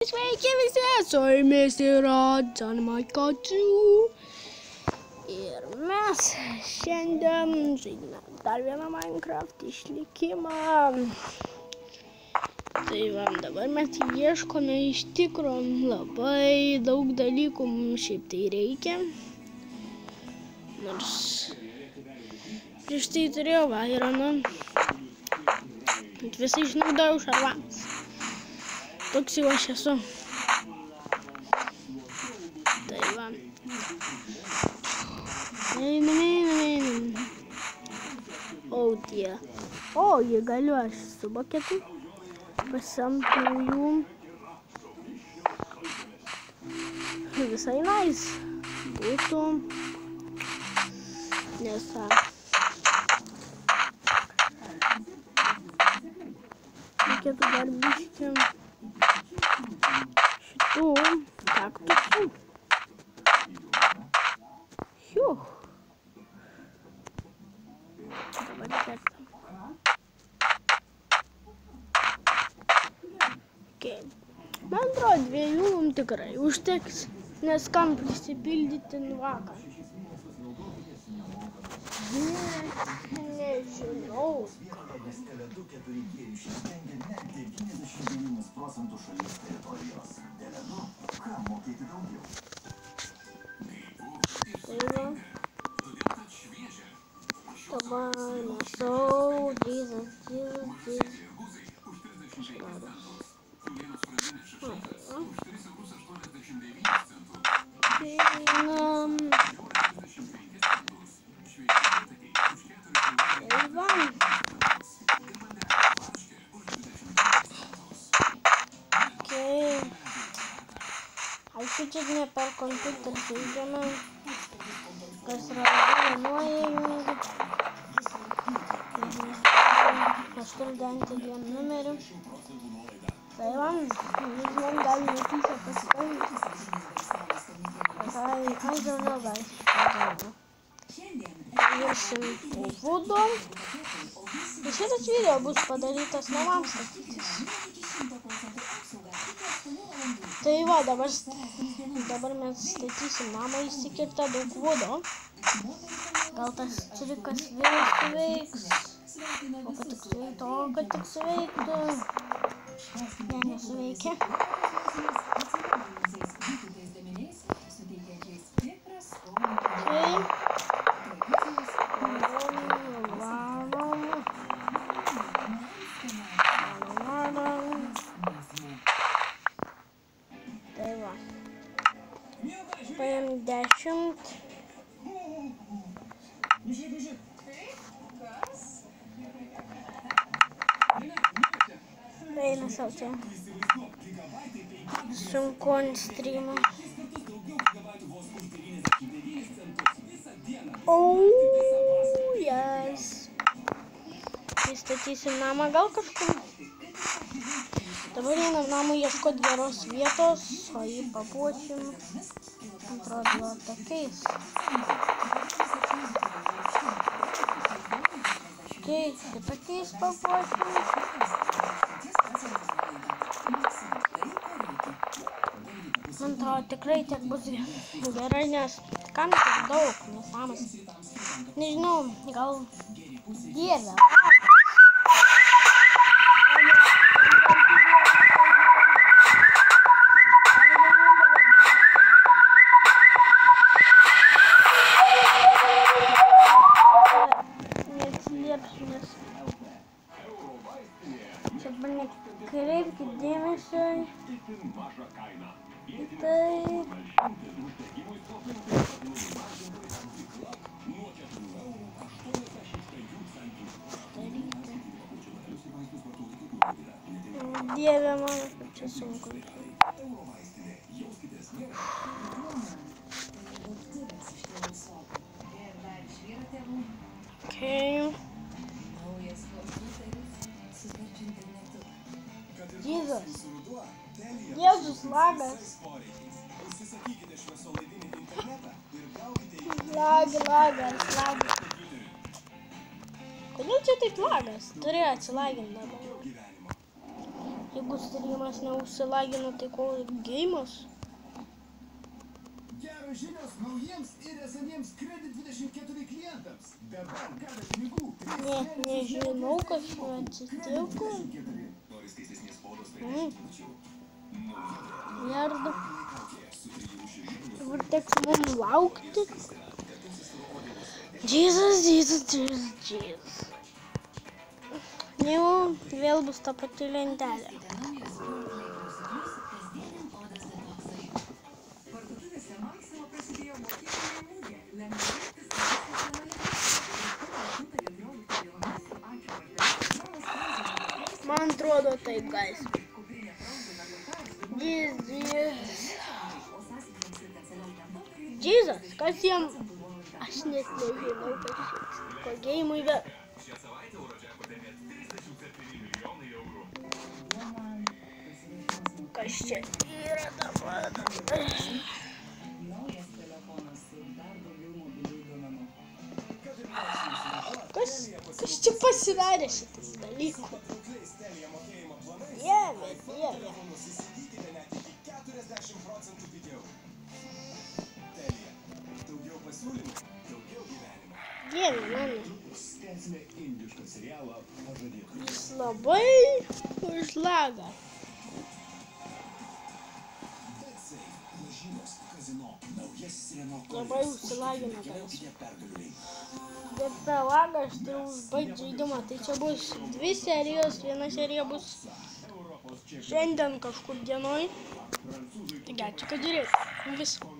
Sveiki visi, su jumis yra Zanmaikačių. Ir mes šiandien žaidime dar vieną Minecraft išlikimą. Tai va, dabar mes ieškome iš tikro labai daug dalykų, mums šiaip tai reikia. Nors prieš tai turėjau ironą, bet visai išnaudojau šarvams. Toks jau aš esu. Tai va. Einam. O, tie. O, jį galiu aš su baketu. Pasiimt naujų. Visai nice. Būtų. Nes reikėtų dar biškį šitų kaktusų. Hiuh. Dabar kertam. Okay. Man atrodo, 2 mums tikrai užteks, nes kam prisipildyti vakar. Nežinau. Dabar nesau, Jesus. Aišku, čia ne per kompiuterį žaidžiame, kas reaguoja. Aš turiu dengti 2 numerių. Tai man, jis man gali netyčia pasikalbėti. I don't know, guys. Įviršim vudo. Ir šitas video bus padarytas namams statytis. Tai va, dabar mes statysim namą įsikirtą daug vudo. Gal tas trikas veiks. O kad tik suveiktų. Ne, nesuveikia. Tai va. Paėm 10. Eina sau čia. Sunku ant streamą. Oh, yes. Įstatysim namą gal kažkur. Dabar einam namą ieškoti geros vietos, o jį papuošim. Atrodo tokiais. Kitokiais papuošim. Man atrodo, tikrai tiek bus gerai, nes kam tiek daug, nesąmas. Nežinau, gal dieve. Neatsiliepsiu, nes čia nekreipkit dėmesio į tai. Dieve mano, kaip čia sunku. Okay. Jėzus, lagas. Lagas. Kodėl čia taip lagas? Turėjo atsilaginti dabar. Jeigu streamas neužsilagina, tai koks geimas? Geros žinios naujiems ir esamiems Credit 24 klientams. Dabar gavę pinigų. Nežinau, kas atsitiko. Merda. Dabar teks mums laukti. Jesus. Jau vėl bus ta pati lentelė. Man atrodo taip, guys. Jesus, kas jam? Aš net nežinau, kas šis. Ko geimui vėl. Kas čia yra dabar? Kas čia pasidarė šitas dalykų? Dieve. Dieve mano. Jis labai užlaga. Labai užsilagina tas. Bet per lagą aš turiu užbaigti žaidimą. Tai čia bus 2 serijos, viena serija bus šiandien kažkur dienoj. Taigi ačiū, kad žiūrėjai. Viskas.